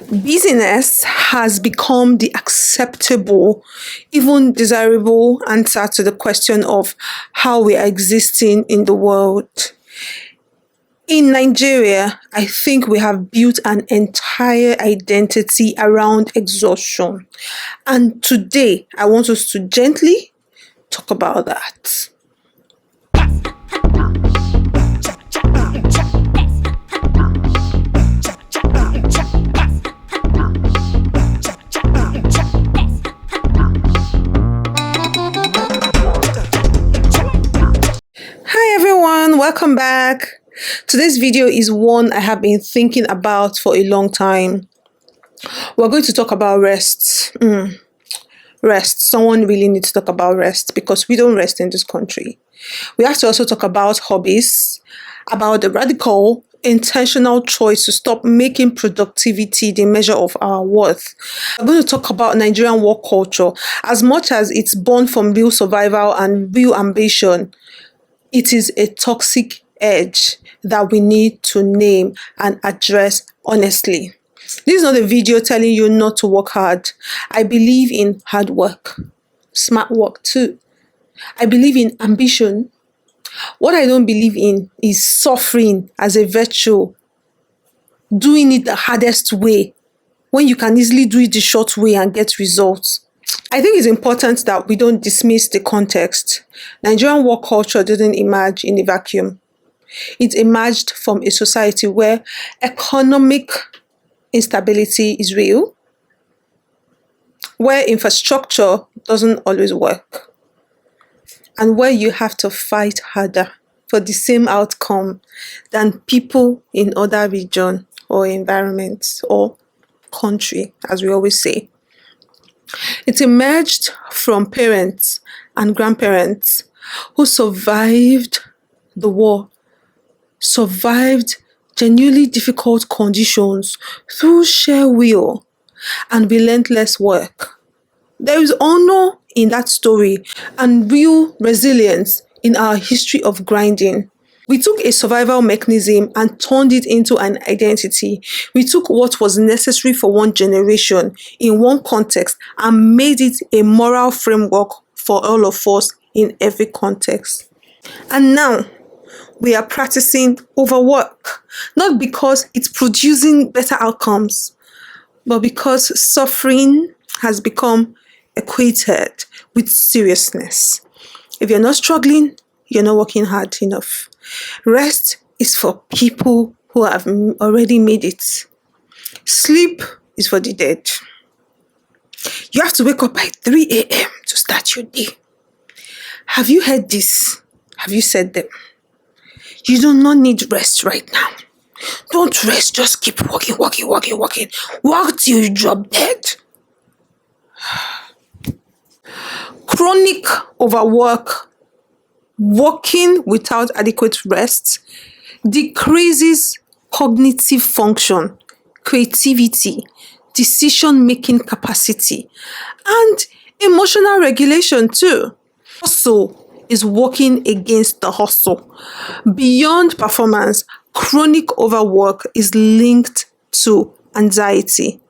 Busyness has become the acceptable, even desirable answer to the question of how we are existing in the world. In Nigeria, I think we have built an entire identity around exhaustion. And today, I want us to gently talk about that. Hi everyone, welcome back. Today's video is one I have been thinking about for a long time. We're going to talk about rest. Rest. Someone really needs to talk about rest because we don't rest in this country. We have to also talk about hobbies, about the radical, intentional choice to stop making productivity the measure of our worth. I'm going to talk about Nigerian work culture. As much as it's born from real survival and real ambition, it is a toxic edge that we need to name and address honestly. This is not a video telling you not to work hard. I believe in hard work, smart work too. I believe in ambition. What I don't believe in is suffering as a virtue, doing it the hardest way when you can easily do it the short way and get results. I think it's important that we don't dismiss the context. Nigerian work culture didn't emerge in a vacuum. It emerged from a society where economic instability is real, where infrastructure doesn't always work, and where you have to fight harder for the same outcome than people in other regions or environments or country, as we always say. It emerged from parents and grandparents who survived the war, survived genuinely difficult conditions through sheer will and relentless work. There is honor in that story and real resilience in our history of grinding. We took a survival mechanism and turned it into an identity. We took what was necessary for one generation in one context and made it a moral framework for all of us in every context. And now we are practicing overwork, not because it's producing better outcomes, but because suffering has become equated with seriousness. If you're not struggling, you're not working hard enough. Rest is for people who have already made it. Sleep is for the dead. You have to wake up by 3 a.m. to start your day. Have you heard this? Have you said them? You do not need rest right now. Don't rest, just keep working. Work till you drop dead. Chronic overwork, working without adequate rest, decreases cognitive function, creativity, decision-making capacity, and emotional regulation too. Also, is working against the hustle. Beyond performance, chronic overwork is linked to anxiety,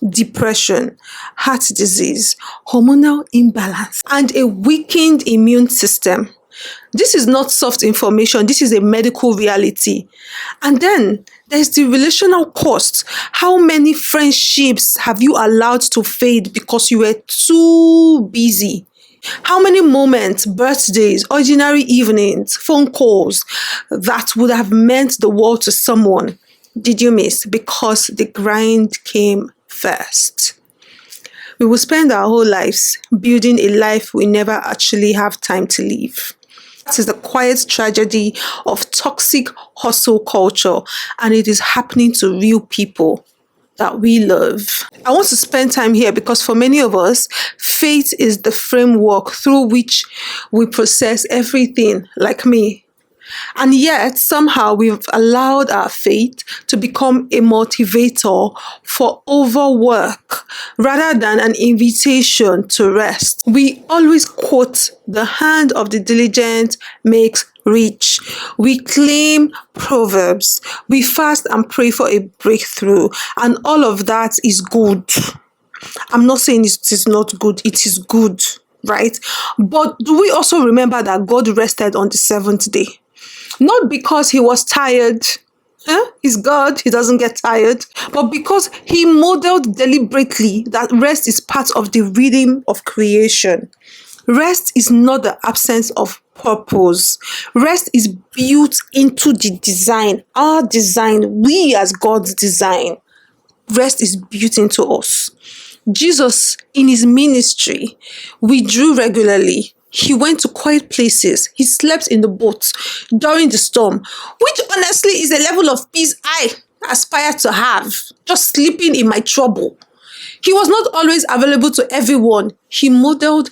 depression, heart disease, hormonal imbalance, and a weakened immune system. This is not soft information, this is a medical reality. And then there's the relational cost. How many friendships have you allowed to fade because you were too busy? How many moments, birthdays, ordinary evenings, phone calls that would have meant the world to someone did you miss because the grind came first? We will spend our whole lives building a life we never actually have time to live. That is the quiet tragedy of toxic hustle culture, and it is happening to real people that we love. I want to spend time here because for many of us, faith is the framework through which we process everything. Like me, And yet, somehow, we've allowed our faith to become a motivator for overwork rather than an invitation to rest. We always quote, "The hand of the diligent makes rich." We claim proverbs. We fast and pray for a breakthrough. And all of that is good. I'm not saying it is not good, it is good, right? But do we also remember that God rested on the seventh day? Not because he was tired. He's God, he doesn't get tired. But because he modeled deliberately that rest is part of the rhythm of creation. Rest is not the absence of purpose. Rest is built into the design, our design, we as God's design. Rest is built into us. Jesus, in his ministry, withdrew regularly. He went to quiet places. He slept in the boat during the storm, which honestly is a level of peace I aspire to have, just sleeping in my trouble. He was not always available to everyone. He modeled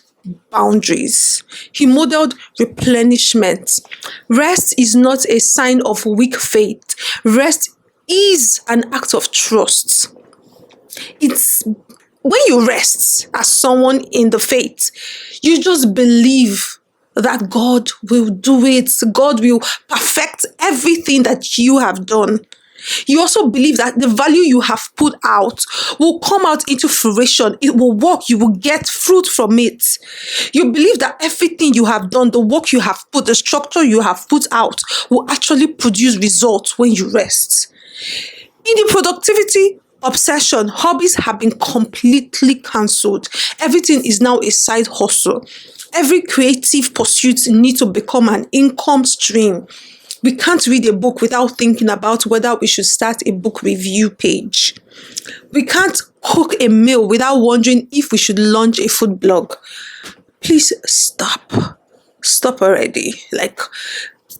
boundaries. He modeled replenishment. Rest is not a sign of weak faith. Rest is an act of trust. It's when you rest as someone in the faith, you just believe that God will do it. God will perfect everything that you have done. You also believe that the value you have put out will come out into fruition. It will work. You will get fruit from it. You believe that everything you have done, the work you have put, the structure you have put out will actually produce results when you rest. In the productivity obsession, hobbies have been completely cancelled. Everything is now a side hustle. Every creative pursuit needs to become an income stream. We can't read a book without thinking about whether we should start a book review page. We can't cook a meal without wondering if we should launch a food blog. Please stop. Stop already.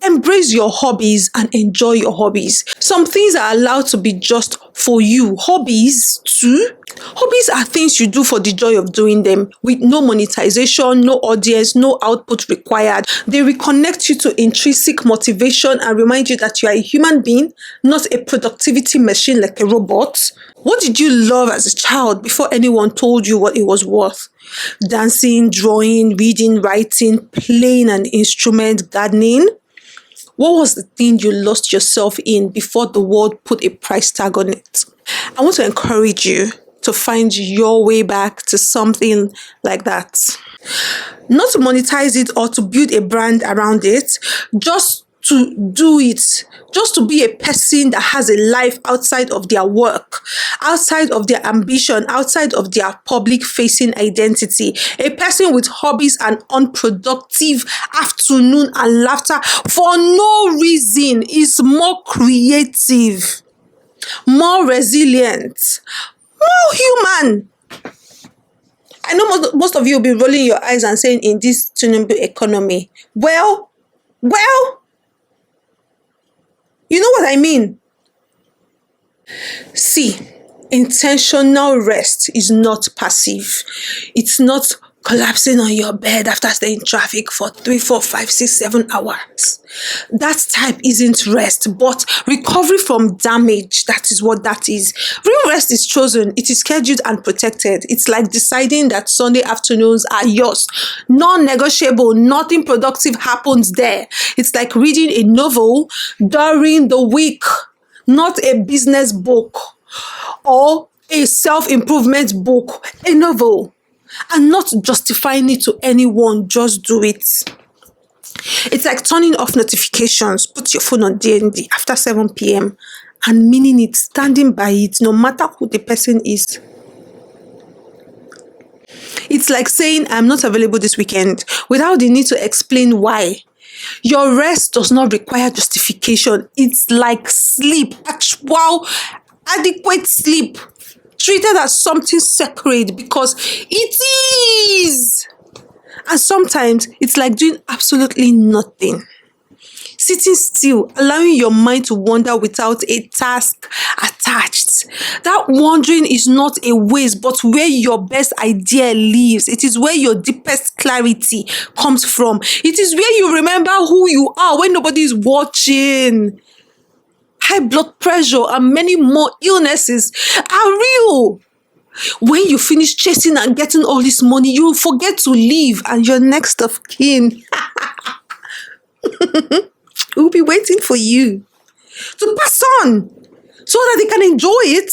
Embrace your hobbies and enjoy your hobbies. Some things are allowed to be just for you. Hobbies too. Hobbies are things you do for the joy of doing them, with no monetization, no audience, no output required. They reconnect you to intrinsic motivation and remind you that you are a human being, not a productivity machine like a robot. What did you love as a child before anyone told you what it was worth? Dancing, drawing, reading, writing, playing an instrument, gardening. What was the thing you lost yourself in before the world put a price tag on it? I want to encourage you to find your way back to something like that. Not to monetize it or to build a brand around it, just to do it, just to be a person that has a life outside of their work, outside of their ambition, outside of their public facing identity. A person with hobbies and unproductive afternoon and laughter for no reason is more creative, more resilient, more human. I know most of you will be rolling your eyes and saying, in this Tinubu economy, well, you know what I mean? See, intentional rest is not passive. It's not collapsing on your bed after staying in traffic for 3, 4, 5, 6, 7 hours. That type isn't rest, but recovery from damage. That is what that is. Real rest is chosen. It is scheduled and protected. It's like deciding that Sunday afternoons are yours. Non-negotiable. Nothing productive happens there. It's like reading a novel during the week, not a business book or a self-improvement book, a novel. And not justifying it to anyone, just do it. It's like turning off notifications, put your phone on DND after 7 p.m. and meaning it, standing by it, no matter who the person is. It's like saying, I'm not available this weekend, without the need to explain why. Your rest does not require justification. It's like sleep, actual, adequate sleep, treated as something sacred because it is. And sometimes it's like doing absolutely nothing. sitting still, allowing your mind to wander without a task attached. That wandering is not a waste, but where your best idea lives. It is where your deepest clarity comes from. It is where you remember who you are when nobody is watching. High blood pressure and many more illnesses are real. When you finish chasing and getting all this money, you forget to live, and your next of kin will be waiting for you to pass on so that they can enjoy it.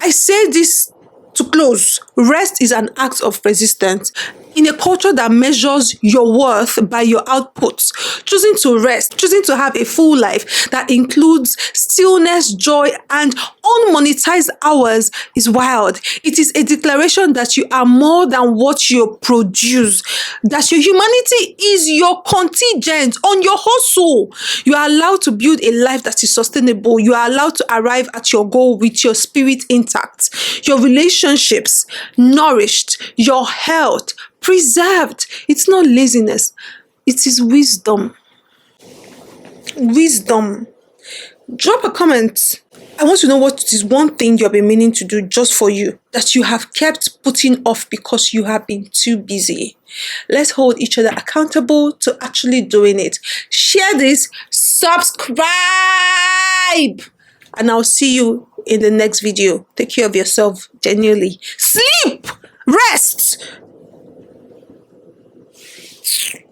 I say this to close. Rest is an act of resistance. In a culture that measures your worth by your outputs, choosing to rest, choosing to have a full life that includes stillness, joy, and unmonetized hours is wild. It is a declaration that you are more than what you produce, that your humanity is your contingent on your hustle. You are allowed to build a life that is sustainable. You are allowed to arrive at your goal with your spirit intact, your relationships nourished, your health preserved. It's not laziness, it is wisdom. Wisdom. Drop a comment. I want to know what is one thing you've been meaning to do just for you that you have kept putting off because you have been too busy. Let's hold each other accountable to actually doing it. Share this, subscribe, and I'll see you in the next video. Take care of yourself genuinely. Sleep, rest.